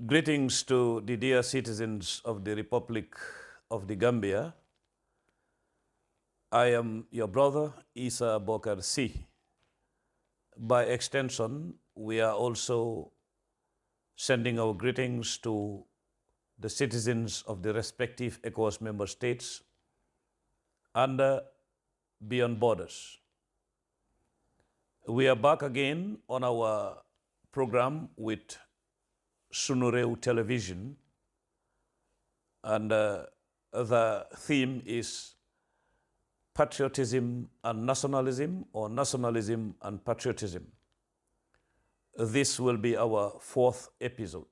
Greetings to the dear citizens of the Republic of the Gambia. I am your brother, Essa Bokar Sey. By extension, we are also sending our greetings to the citizens of the respective ECOWAS member states and beyond borders. We are back again on our program with Sunurew television, and the theme is patriotism and nationalism, or nationalism and patriotism. This will be our 4th episode.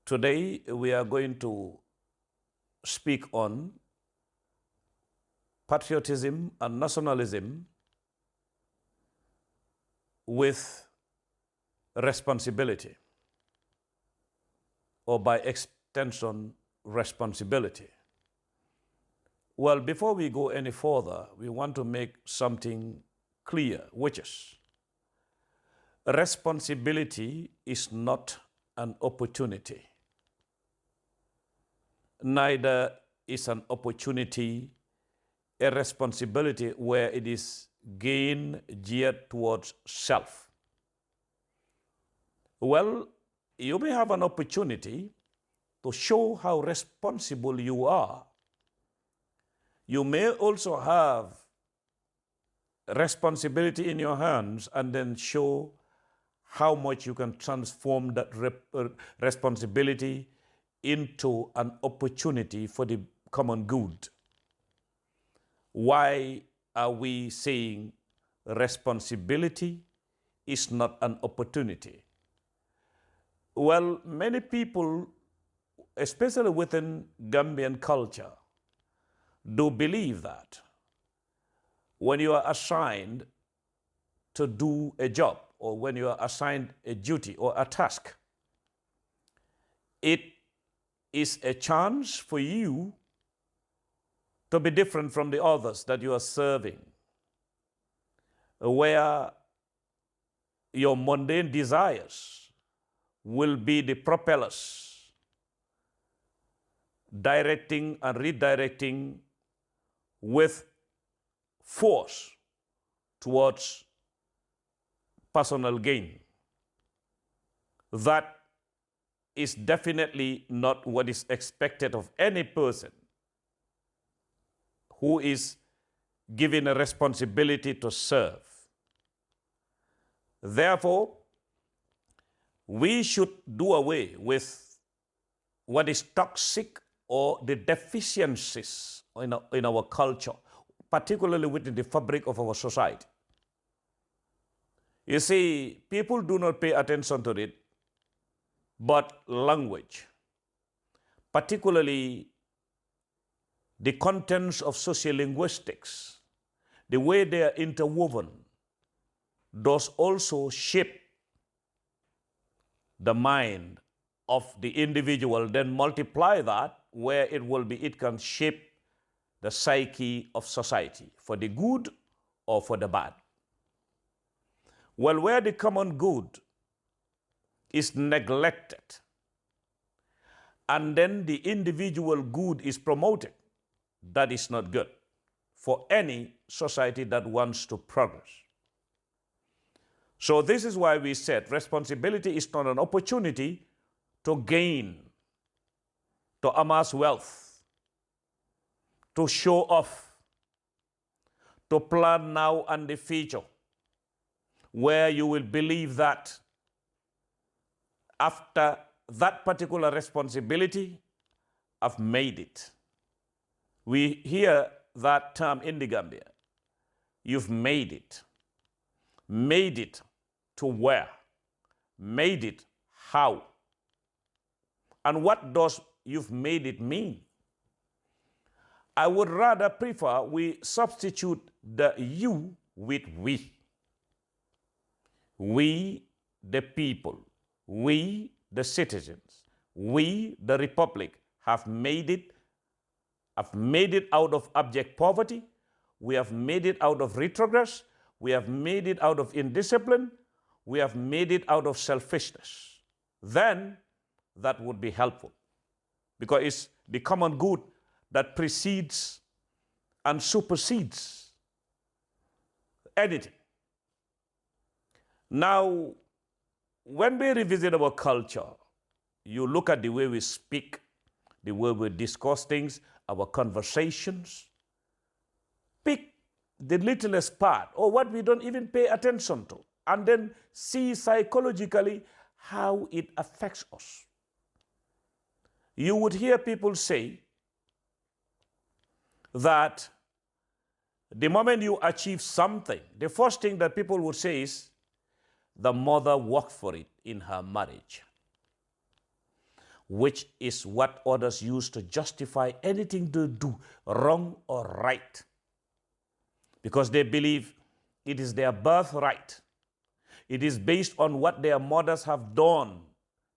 Today we are going to speak on patriotism and nationalism with responsibility, or by extension, responsibility. Well, before we go any further, we want to make something clear, which is responsibility is not an opportunity. Neither is an opportunity a responsibility where it is gain geared towards self. Well, you may have an opportunity to show how responsible you are. You may also have responsibility in your hands and then show how much you can transform that responsibility into an opportunity for the common good. Why are we saying responsibility is not an opportunity? Well, many people, especially within Gambian culture, do believe that when you are assigned to do a job, or when you are assigned a duty or a task, it is a chance for you to be different from the others that you are serving, where your mundane desires will be the propellers directing and redirecting with force towards personal gain. That is definitely not what is expected of any person who is given a responsibility to serve. Therefore, we should do away with what is toxic or the deficiencies in our culture, particularly within the fabric of our society. You see, people do not pay attention to it, but language, particularly the contents of sociolinguistics, the way they are interwoven, does also shape the mind of the individual, then multiply that where it can shape the psyche of society for the good or for the bad. Well, where the common good is neglected and then the individual good is promoted, that is not good for any society that wants to progress. So this is why we said responsibility is not an opportunity to gain, to amass wealth, to show off, to plan now and the future, where you will believe that after that particular responsibility, I've made it. We hear that term in the Gambia. You've made it. Made it to where? Made it how? And what does you've made it mean? I would rather prefer we substitute the you with we. We, the people, we, the citizens, we, the republic, have made it out of abject poverty. We have made it out of retrogress. We have made it out of indiscipline. We have made it out of selfishness. Then that would be helpful, because it's the common good that precedes and supersedes anything. Now, when we revisit our culture, you look at the way we speak, the way we discuss things, our conversations. Pick the littlest part or what we don't even pay attention to, and then see psychologically how it affects us. You would hear people say that the moment you achieve something, the first thing that people would say is, the mother worked for it in her marriage, which is what others use to justify anything they do, wrong or right, because they believe it is their birthright. It is based on what their mothers have done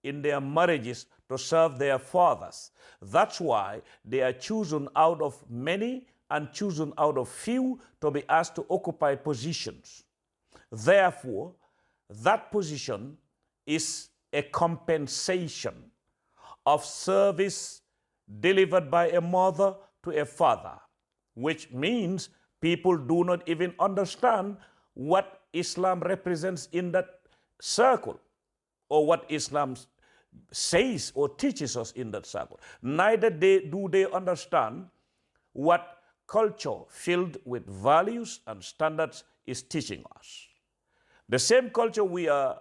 in their marriages to serve their fathers. That's why they are chosen out of many and chosen out of few to be asked to occupy positions. Therefore, that position is a compensation of service delivered by a mother to a father, which means people do not even understand what Islam represents in that circle, or what Islam says or teaches us in that circle. Neither do they understand what culture filled with values and standards is teaching us. The same culture we are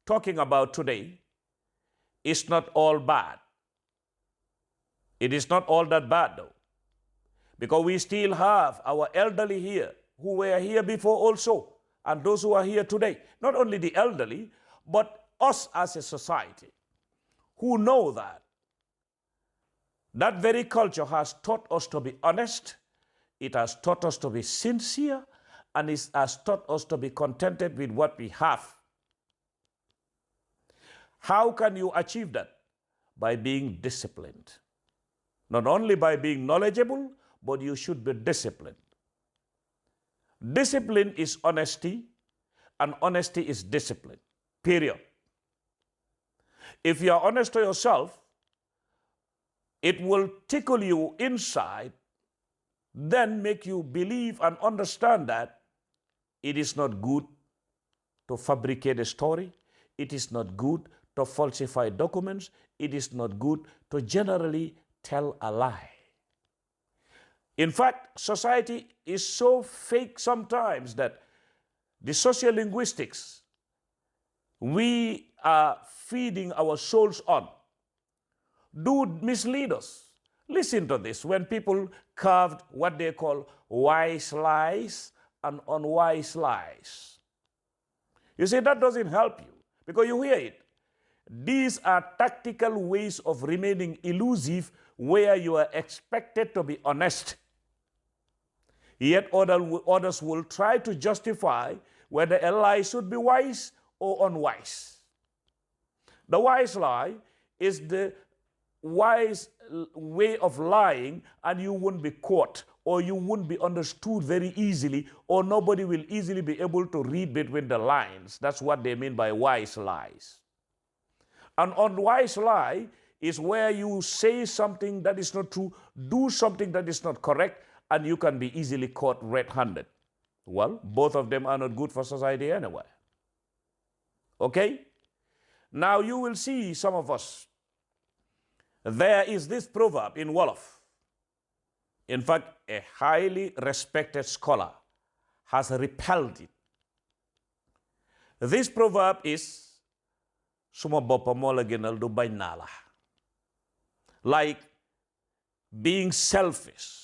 talking about today is not all bad. It is not all that bad, though, because we still have our elderly here who were here before also, and those who are here today. Not only the elderly, but us as a society who know that that very culture has taught us to be honest, it has taught us to be sincere, and it has taught us to be contented with what we have. How can you achieve that? By being disciplined. Not only by being knowledgeable, but you should be disciplined. Discipline is honesty, and honesty is discipline, period. If you are honest to yourself, it will tickle you inside, then make you believe and understand that it is not good to fabricate a story. It is not good to falsify documents. It is not good to generally tell a lie. In fact, society is so fake sometimes that the sociolinguistics we are feeding our souls on do mislead us. Listen to this. When people carved what they call wise lies and unwise lies, you see, that doesn't help you, because you hear it. These are tactical ways of remaining elusive, where you are expected to be honest. Yet others will try to justify whether a lie should be wise or unwise. The wise lie is the wise way of lying, and you won't be caught, or you won't be understood very easily, or nobody will easily be able to read between the lines. That's what they mean by wise lies. An unwise lie is where you say something that is not true, do something that is not correct, and you can be easily caught red-handed. Well, both of them are not good for society anyway. Okay? Now you will see some of us. There is this proverb in Wolof. In fact, a highly respected scholar has repelled it. This proverb is, suma boppa mo la gënal du bañ naa la. Like being selfish,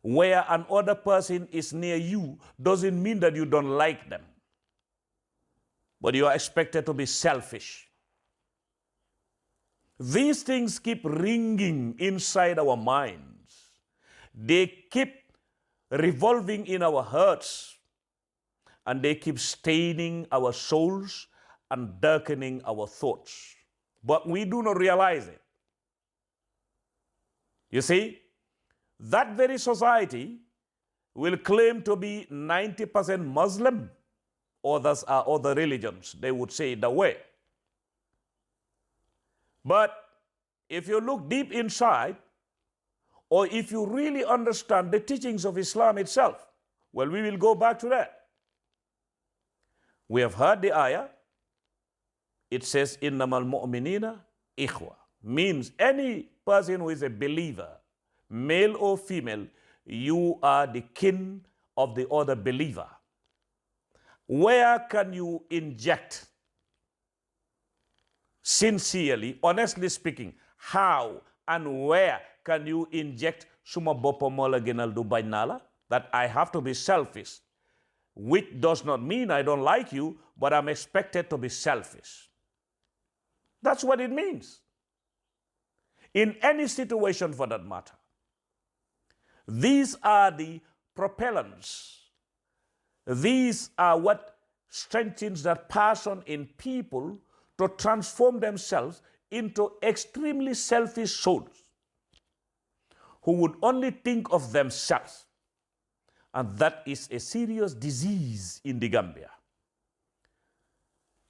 where another person is near you doesn't mean that you don't like them, but you are expected to be selfish. These things keep ringing inside our minds. They keep revolving in our hearts, and they keep staining our souls and darkening our thoughts. But we do not realize it. You see, that very society will claim to be 90% Muslim. Others are other religions. They would say it that way. But if you look deep inside, or if you really understand the teachings of Islam itself, well, we will go back to that. We have heard the ayah. It says, innamal mu'minina ikhwa. Means any person who is a believer, male or female, you are the kin of the other believer. Where can you inject, sincerely, honestly speaking, how and where can you inject suma boppa mola genal du bagnala, that I have to be selfish, which does not mean I don't like you, but I'm expected to be selfish. That's what it means. In any situation for that matter. These are the propellants. These are what strengthens that passion in people to transform themselves into extremely selfish souls who would only think of themselves. And that is a serious disease in the Gambia.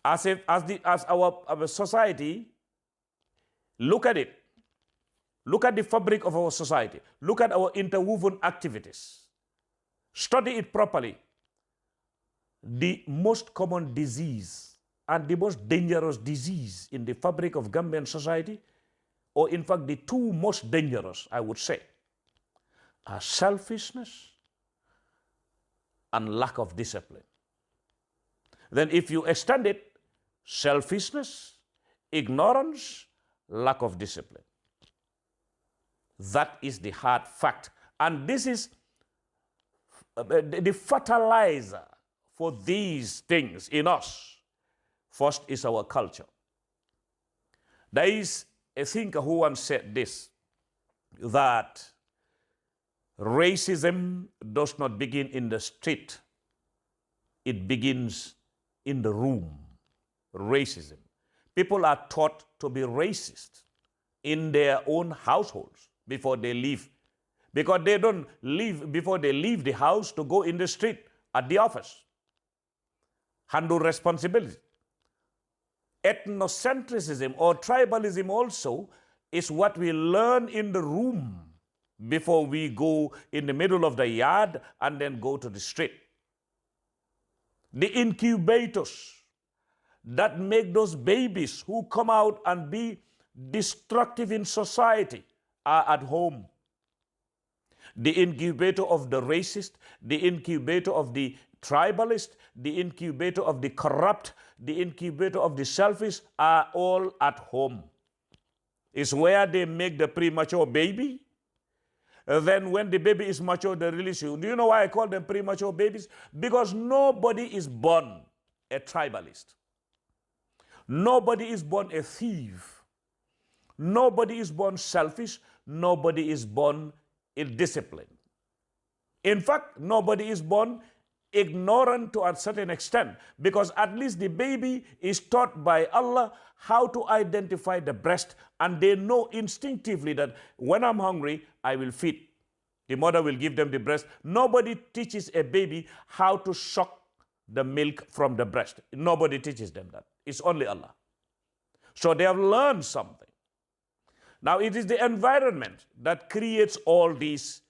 As our society, look at it. Look at the fabric of our society. Look at our interwoven activities. Study it properly. The most common disease and the most dangerous disease in the fabric of Gambian society, or in fact the two most dangerous, I would say, are selfishness and lack of discipline. Then if you extend it, selfishness, ignorance, lack of discipline. That is the hard fact. And this is the fertilizer for these things in us. First is our culture. There is a thinker who once said this, that racism does not begin in the street. It begins in the room. Racism. People are taught to be racist in their own households before they leave. Because they don't leave before they leave the house to go in the street, at the office. Handle responsibility. Ethnocentrism or tribalism also is what we learn in the room before we go in the middle of the yard and then go to the street. The incubators that make those babies who come out and be destructive in society are at home. The incubator of the racist, the incubator of the tribalist, the incubator of the corrupt, the incubator of the selfish are all at home. It's where they make the premature baby. Then when the baby is mature, they release you. Do you know why I call them premature babies? Because nobody is born a tribalist. Nobody is born a thief. Nobody is born selfish. Nobody is born indisciplined. In fact, nobody is born ignorant to a certain extent, because at least the baby is taught by Allah how to identify the breast, and they know instinctively that when I'm hungry, I will feed. The mother will give them the breast. Nobody teaches a baby how to suck the milk from the breast. Nobody teaches them that. It's only Allah. So they have learned something. Now it is the environment that creates all these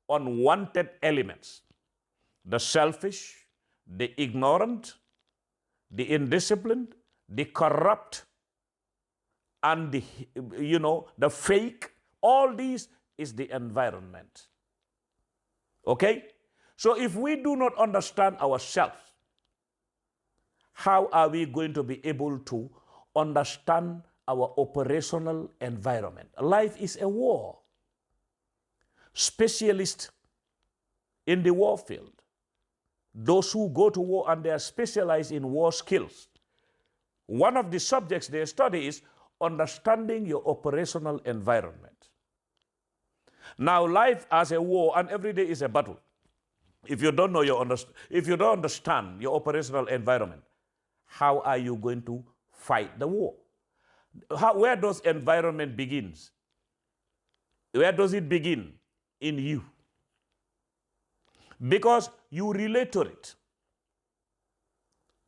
unwanted elements. The selfish, the ignorant, the indisciplined, the corrupt, and the fake. All these is the environment. Okay? So if we do not understand ourselves, how are we going to be able to understand our operational environment? Life is a war. Specialists in the war field, those who go to war and they are specialized in war skills, one of the subjects they study is understanding your operational environment. Now, life as a war and every day is a battle. If you don't know if you don't understand your operational environment, how are you going to fight the war? Where does environment begins? Where does it begin? In you. Because you relate to it.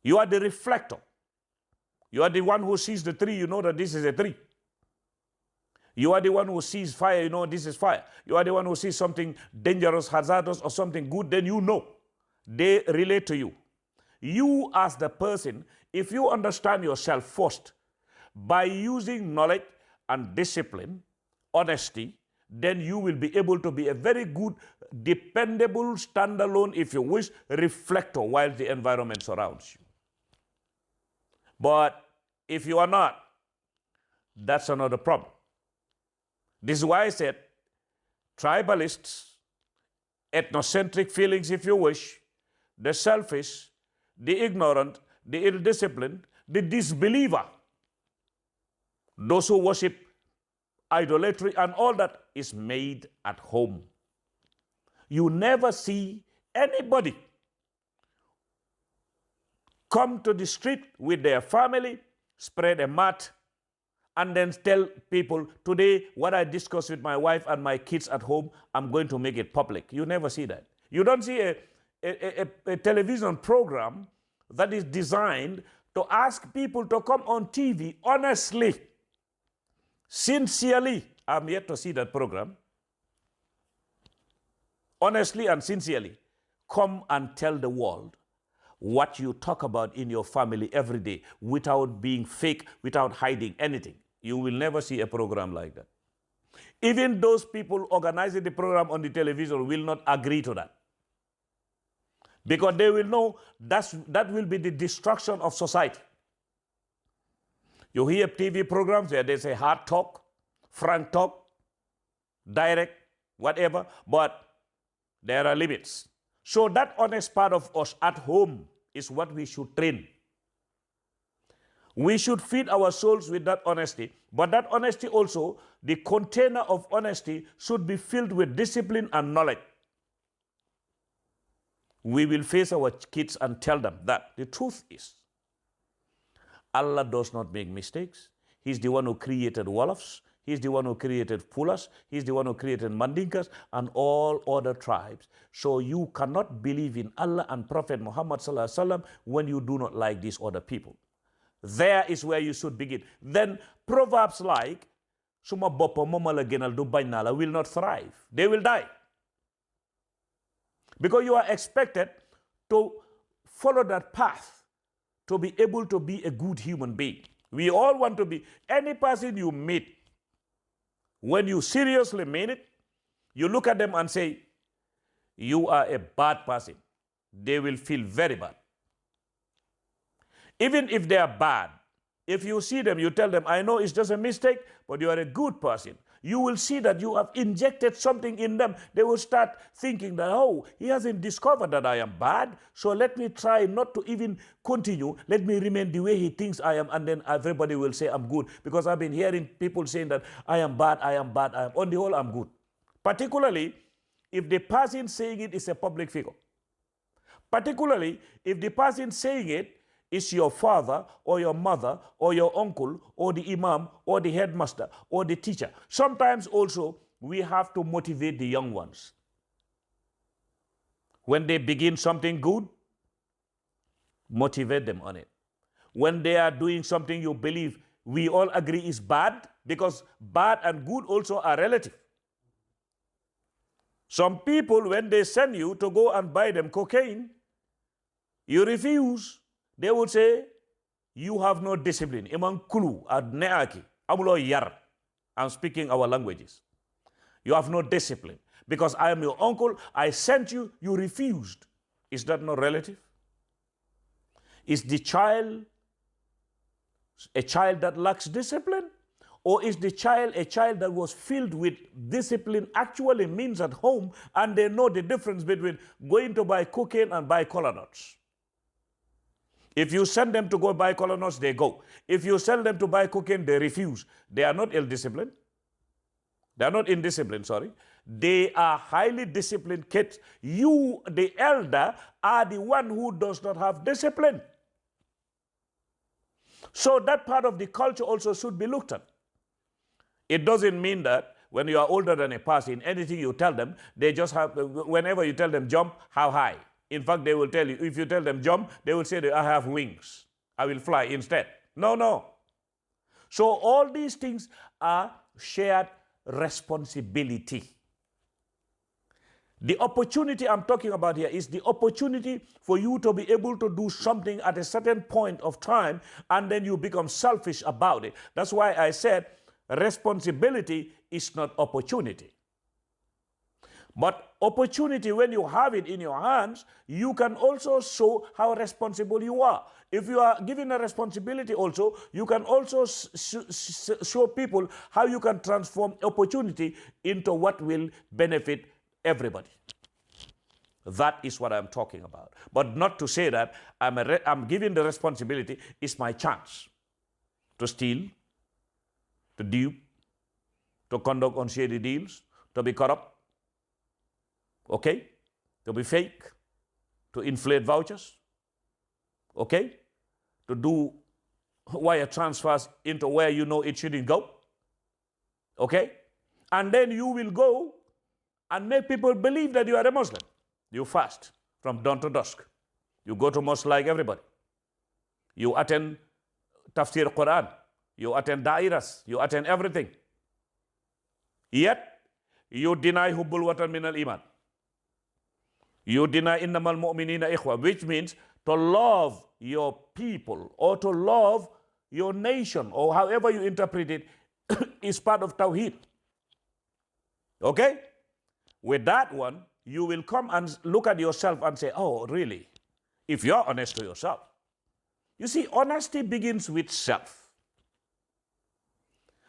You are the reflector. You are the one who sees the tree, you know that this is a tree. You are the one who sees fire, you know this is fire. You are the one who sees something dangerous, hazardous, or something good, then you know. They relate to you. You as the person, if you understand yourself first, by using knowledge and discipline, honesty, then you will be able to be a very good, dependable, standalone, if you wish, reflector while the environment surrounds you. But if you are not, that's another problem. This is why I said tribalists, ethnocentric feelings, if you wish, the selfish, the ignorant, the ill-disciplined, the disbeliever, those who worship idolatry and all that is made at home. You never see anybody come to the street with their family, spread a mat, and then tell people, today, what I discussed with my wife and my kids at home, I'm going to make it public. You never see that. You don't see a television program that is designed to ask people to come on TV honestly, sincerely. I'm yet to see that program. Honestly and sincerely, come and tell the world what you talk about in your family every day without being fake, without hiding anything. You will never see a program like that. Even those people organizing the program on the television will not agree to that. Because they will know that will be the destruction of society. You hear TV programs where they say hard talk, frank talk, direct, whatever, but there are limits. So that honest part of us at home is what we should train. We should feed our souls with that honesty, but that honesty also, the container of honesty should be filled with discipline and knowledge. We will face our kids and tell them that the truth is, Allah does not make mistakes. He's the one who created Wolofs. He's the one who created Fulas. He's the one who created Mandinkas and all other tribes. So you cannot believe in Allah and Prophet Muhammad Sallallahu Alaihi Wasallam when you do not like these other people. There is where you should begin. Then proverbs like, Suma boppa mama la genal du bañ naa la will not thrive. They will die. Because you are expected to follow that path to be able to be a good human being. We all want to be, any person you meet, when you seriously mean it, you look at them and say, you are a bad person. They will feel very bad. Even if they are bad, if you see them, you tell them, I know it's just a mistake, but you are a good person. You will see that you have injected something in them. They will start thinking that, oh, he hasn't discovered that I am bad, so let me try not to even continue. Let me remain the way he thinks I am, and then everybody will say I'm good. Because I've been hearing people saying that I am bad, I am bad, I am. On the whole, I'm good. Particularly if the person saying it is a public figure. Particularly if the person saying it is your father or your mother or your uncle or the imam or the headmaster or the teacher. Sometimes also we have to motivate the young ones. When they begin something good, motivate them on it. When they are doing something you believe we all agree is bad, because bad and good also are relative. Some people, when they send you to go and buy them cocaine, you refuse. They would say, you have no discipline. Imam Kulu, Neaki, Amulo Yar. I'm speaking our languages. You have no discipline. Because I am your uncle, I sent you, you refused. Is that not relative? Is the child a child that lacks discipline? Or is the child a child that was filled with discipline actually means at home, and they know the difference between going to buy cocaine and buy cola nuts? If you send them to go buy cola nuts, they go. If you send them to buy cocaine, they refuse. They are not ill-disciplined. They are not indisciplined, sorry. They are highly disciplined kids. You, the elder, are the one who does not have discipline. So that part of the culture also should be looked at. It doesn't mean that when you are older than a person, anything you tell them, they just have, whenever you tell them jump, how high? In fact, they will tell you, if you tell them jump, they will say, I have wings. I will fly instead. No, no. So all these things are shared responsibility. The opportunity I'm talking about here is the opportunity for you to be able to do something at a certain point of time, and then you become selfish about it. That's why I said responsibility is not opportunity. But opportunity, when you have it in your hands, you can also show how responsible you are. If you are given a responsibility also, you can also show people how you can transform opportunity into what will benefit everybody. That is what I'm talking about. But not to say that I'm given the responsibility, it's my chance to steal, to dupe, to conduct unshady deals, to be corrupt, okay, to be fake, to inflate vouchers, okay, to do wire transfers into where you know it shouldn't go, okay, and then you will go and make people believe that you are a Muslim. You fast from dawn to dusk. You go to mosque like everybody. You attend tafsir Quran. You attend dairas. You attend everything. Yet, you deny hubbul watan min al-iman. You deny innamal mu'minina ikhwa, which means to love your people or to love your nation, or however you interpret it, is part of Tawheed. Okay? With that one, you will come and look at yourself and say, oh, really? If you're honest to yourself. You see, honesty begins with self.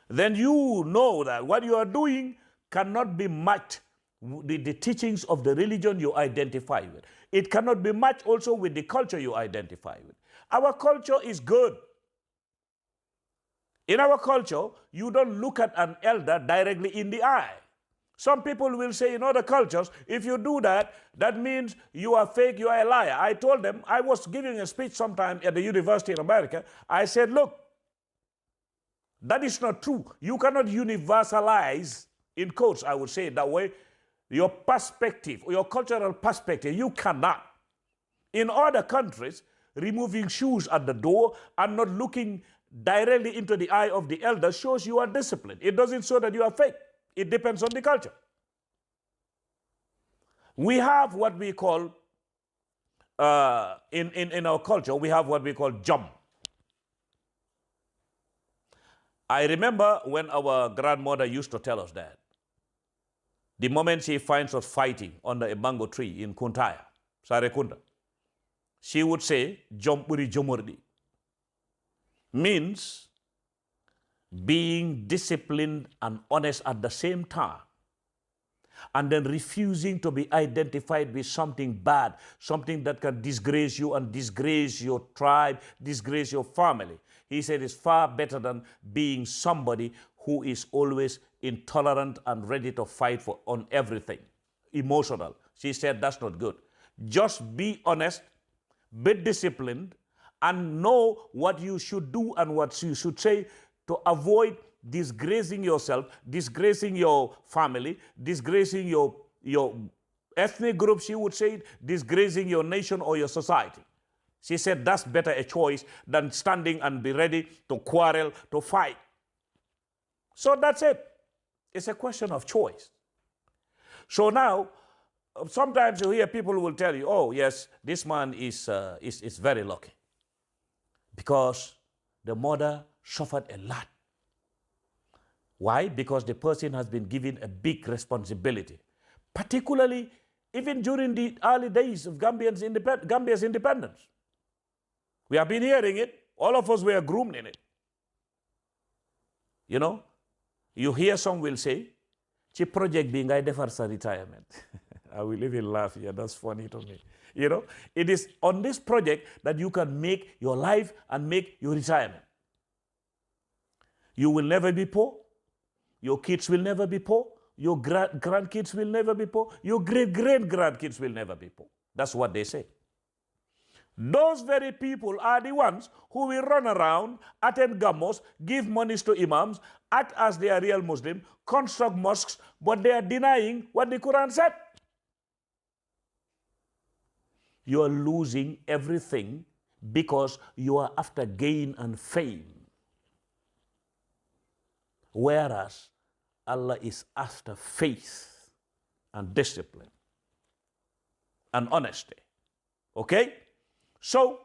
Then you know that what you are doing cannot be matched with the teachings of the religion you identify with. It cannot be matched also with the culture you identify with. Our culture is good. In our culture, you don't look at an elder directly in the eye. Some people will say in other cultures, if you do that, that means you are fake, you are a liar. I told them, I was giving a speech sometime at the university in America. I said, look, that is not true. You cannot universalize, in quotes, I would say it that way, your perspective, your cultural perspective. You cannot. In other countries, removing shoes at the door and not looking directly into the eye of the elder shows you are disciplined. It doesn't show that you are fake. It depends on the culture. We have what we call, in our culture, we have what we call jump. I remember when our grandmother used to tell us that. The moment she finds us fighting under a mango tree in Kuntaya, Sarekunda, she would say, Jompuri Jomordi, means being disciplined and honest at the same time, and then refusing to be identified with something bad, something that can disgrace you and disgrace your tribe, disgrace your family. He said it's far better than being somebody who is always intolerant and ready to fight on everything, emotional. She said that's not good. Just be honest, be disciplined, and know what you should do and what you should say to avoid disgracing yourself, disgracing your family, disgracing your ethnic group, she would say it, disgracing your nation or your society. She said that's better a choice than standing and be ready to quarrel, to fight. So that's it. It's a question of choice. So now, sometimes you hear people will tell you, oh, yes, this man is very lucky because the mother suffered a lot. Why? Because the person has been given a big responsibility, particularly even during the early days of Gambia's independence. We have been hearing it. All of us were groomed in it. You know, you hear some will say, "Chi project being I defer sa retirement." I will even laugh here. That's funny to me. You know, it is on this project that you can make your life and make your retirement. You will never be poor. Your kids will never be poor. Your grandkids will never be poor. Your great-great-grandkids will never be poor. That's what they say. Those very people are the ones who will run around, attend gamos, give monies to imams, act as they are real Muslim, construct mosques, but they are denying what the Quran said. You are losing everything because you are after gain and fame. Whereas Allah is after faith and discipline and honesty. Okay? So,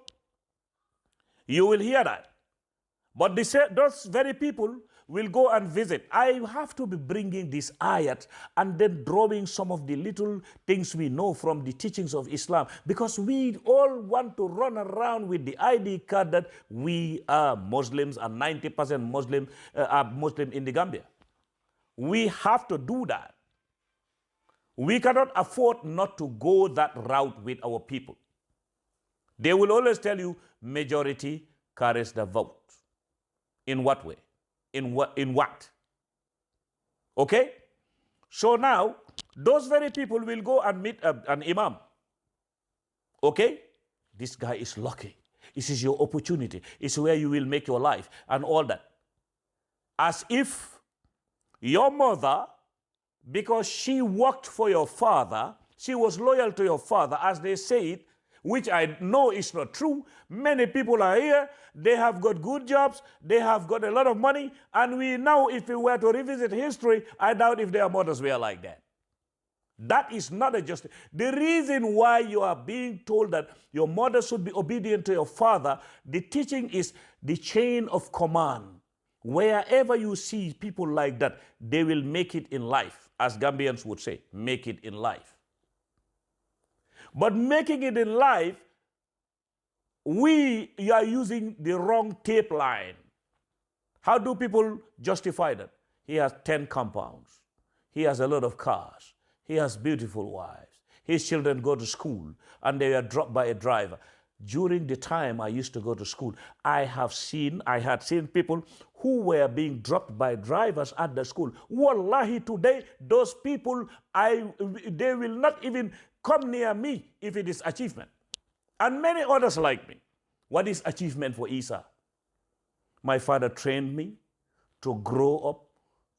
you will hear that. But those very people will go and visit. I have to be bringing these ayat and then drawing some of the little things we know from the teachings of Islam, because we all want to run around with the ID card that we are Muslims and 90% Muslim are Muslim in the Gambia. We have to do that. We cannot afford not to go that route with our people. They will always tell you majority carries the vote. In what way? In what? Okay? So now, those very people will go and meet an imam. Okay? This guy is lucky. This is your opportunity. It's where you will make your life and all that. As if your mother, because she worked for your father, she was loyal to your father, as they say it, which I know is not true. Many people are here, they have got good jobs, they have got a lot of money, and we now, if we were to revisit history, I doubt if their mothers were like that. That is not a justice. The reason why you are being told that your mother should be obedient to your father, the teaching is the chain of command. Wherever you see people like that, they will make it in life, as Gambians would say, make it in life. But making it in life, you are using the wrong tape line. How do people justify that? He has 10 compounds. He has a lot of cars. He has beautiful wives. His children go to school and they are dropped by a driver. During the time I used to go to school, I had seen people who were being dropped by drivers at the school. Wallahi, today, those people, they will not even come near me if it is achievement. And many others like me. What is achievement for Essa? My father trained me to grow up,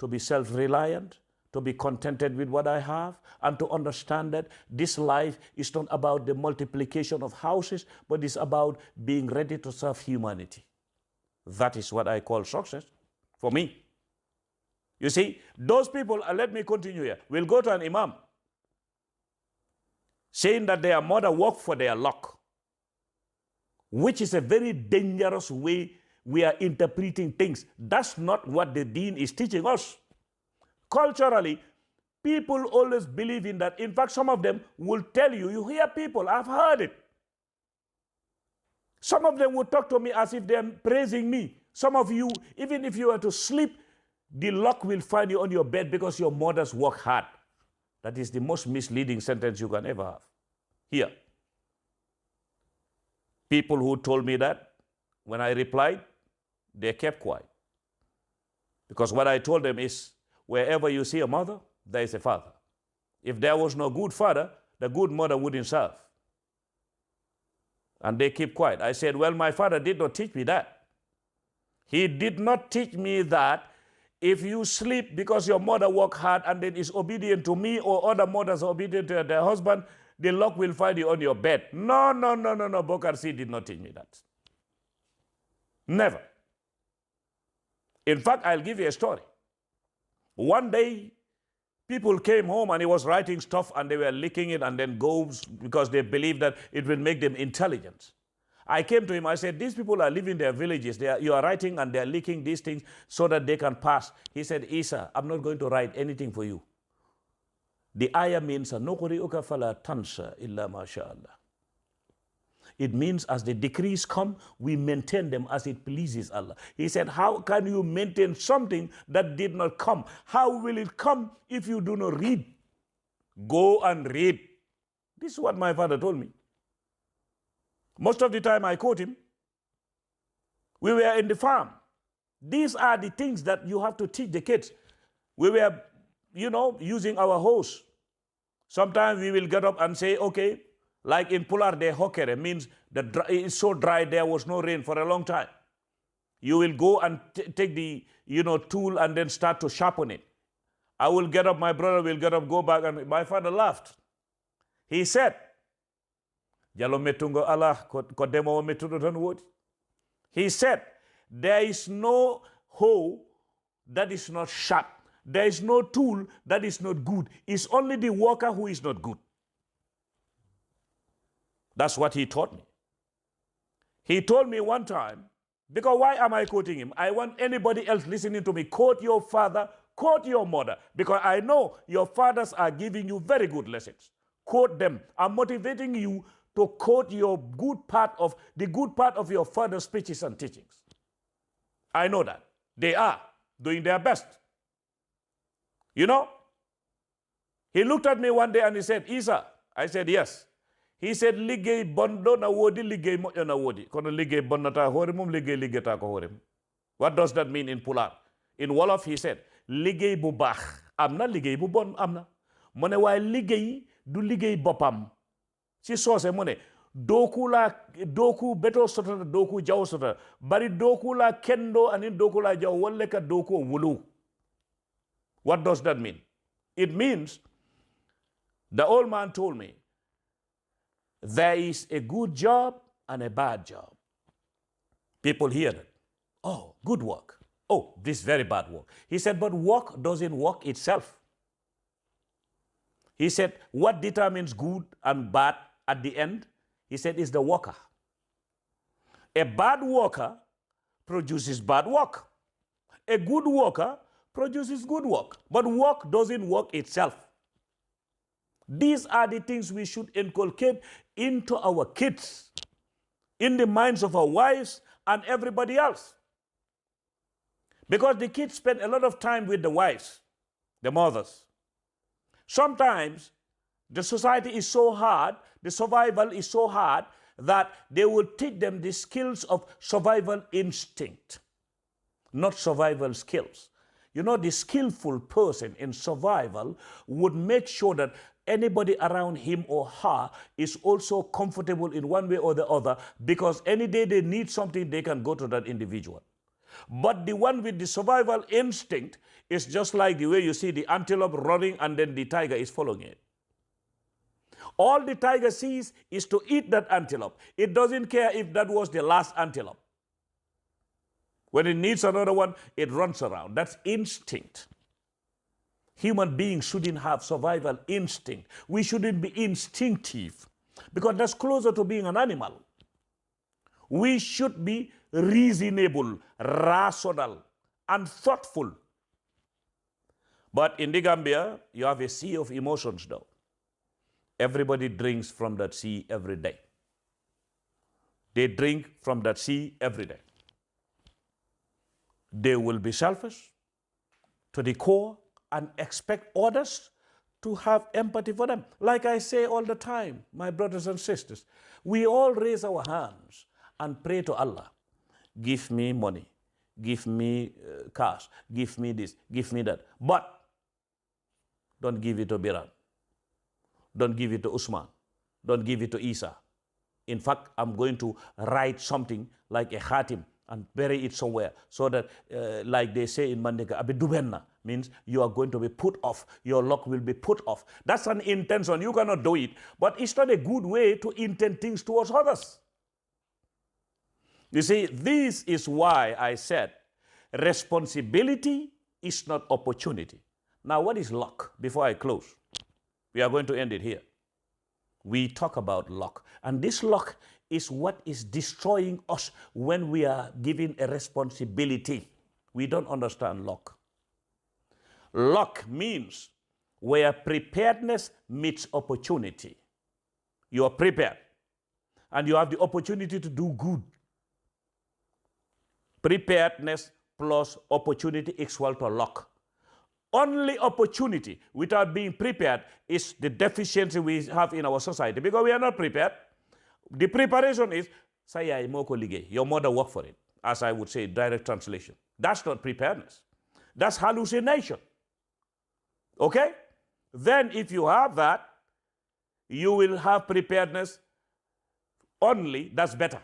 to be self-reliant, to be contented with what I have, and to understand that this life is not about the multiplication of houses, but it's about being ready to serve humanity. That is what I call success for me. You see, those people, let me continue here, will go to an imam saying that their mother worked for their luck, which is a very dangerous way we are interpreting things. That's not what the deen is teaching us. Culturally, people always believe in that. In fact, some of them will tell you, you hear people, I've heard it. Some of them will talk to me as if they're praising me. Some of you, even if you were to sleep, the luck will find you on your bed because your mothers work hard. That is the most misleading sentence you can ever have. Here. People who told me that, when I replied, they kept quiet. Because what I told them is, wherever you see a mother, there is a father. If there was no good father, the good mother wouldn't serve. And they keep quiet. I said, well, my father did not teach me that. He did not teach me that if you sleep because your mother worked hard and then is obedient to me, or other mothers are obedient to their husband, the luck will find you on your bed. No, Bokar Sey did not teach me that. Never. In fact, I'll give you a story. One day, people came home and he was writing stuff and they were licking it and then goes because they believed that it will make them intelligent. I came to him, I said, these people are living their villages. You are writing and they're licking these things so that they can pass. He said, Essa, I'm not going to write anything for you. The ayah means, "Nuqri'uka fala tansa illa ma sha Allah." It means as the decrees come, we maintain them as it pleases Allah. He said, how can you maintain something that did not come? How will it come if you do not read? Go and read. This is what my father told me. Most of the time I quote him. We were in the farm. These are the things that you have to teach the kids. We were, using our hose. Sometimes we will get up and say, okay, like in Pular de Hokere, means it's so dry there was no rain for a long time. You will go and take the tool and then start to sharpen it. I will get up, my brother will get up, go back, and my father laughed. He said, he said, there is no hoe that is not sharp. there is no tool that is not good. It's only the worker who is not good. That's what he taught me. He told me one time, because why am I quoting him? I want anybody else listening to me, quote your father, quote your mother, because I know your fathers are giving you very good lessons. Quote them. I'm motivating you to quote the good part of your father's speeches and teachings. I know that. They are doing their best. You know? He looked at me one day and he said, Isa. I said, yes. He said, liggéey bondo na wodi, liggéey moƴƴo na wodi. Kono liggéey bonnata hoore mum, liggéey ta ko hoore mum. What does that mean in Pular? In Wolof, he said, liggéey bu baax amna, liggéey bu bon amna. Mo ne waaye liggéey du liggéey boppam. Si soose mo ne doku beto sotata doku jaw sotata bari doku la kendo anin doku la jaw wolle ka doku wulu. What does that mean? It means the old man told me there is a good job and a bad job. People hear that. Oh, good work. Oh, this very bad work. He said, but work doesn't work itself. He said, what determines good and bad at the end? He said, it's the worker. A bad worker produces bad work. A good worker produces good work. But work doesn't work itself. These are the things we should inculcate into our kids, in the minds of our wives and everybody else. Because the kids spend a lot of time with the wives, the mothers. Sometimes the society is so hard, the survival is so hard that they will teach them the skills of survival instinct, not survival skills. You know, the skillful person in survival would make sure that anybody around him or her is also comfortable in one way or the other, because any day they need something, they can go to that individual. But the one with the survival instinct is just like the way you see the antelope running and then the tiger is following it. All the tiger sees is to eat that antelope. It doesn't care if that was the last antelope. When it needs another one, it runs around. That's instinct. Human beings shouldn't have survival instinct. We shouldn't be instinctive, because that's closer to being an animal. We should be reasonable, rational, and thoughtful. But in the Gambia, you have a sea of emotions, though. Everybody drinks from that sea every day. They drink from that sea every day. They will be selfish to the core and expect others to have empathy for them. Like I say all the time, my brothers and sisters, we all raise our hands and pray to Allah. Give me money, give me cash, give me this, give me that. But don't give it to Biran. Don't give it to Usman. Don't give it to Isa. In fact, I'm going to write something like a khatim and bury it somewhere, so that, like they say in Mandeka, abidubenna, means you are going to be put off. Your luck will be put off. That's an intention. You cannot do it. But it's not a good way to intend things towards others. You see, this is why I said responsibility is not opportunity. Now, what is luck? Before I close, we are going to end it here. We talk about luck. And this luck is what is destroying us when we are given a responsibility. We don't understand luck. Luck means where preparedness meets opportunity. You are prepared, and you have the opportunity to do good. Preparedness plus opportunity equal to luck. Only opportunity without being prepared is the deficiency we have in our society, because we are not prepared. The preparation is, say, your mother worked for it, as I would say, direct translation. That's not preparedness. That's hallucination. Okay? Then if you have that, you will have preparedness only. That's better.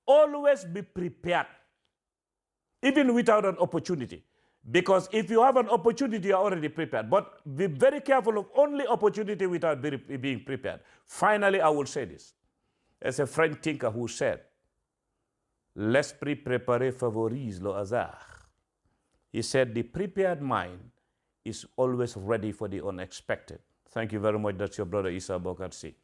Always be prepared, even without an opportunity. Because if you have an opportunity, you are already prepared. But be very careful of only opportunity without being prepared. Finally, I will say this. There's a French thinker who said, l'esprit préparé favorise le hasard. He said, the prepared mind is always ready for the unexpected. Thank you very much. That's your brother Essa Bokar Sey.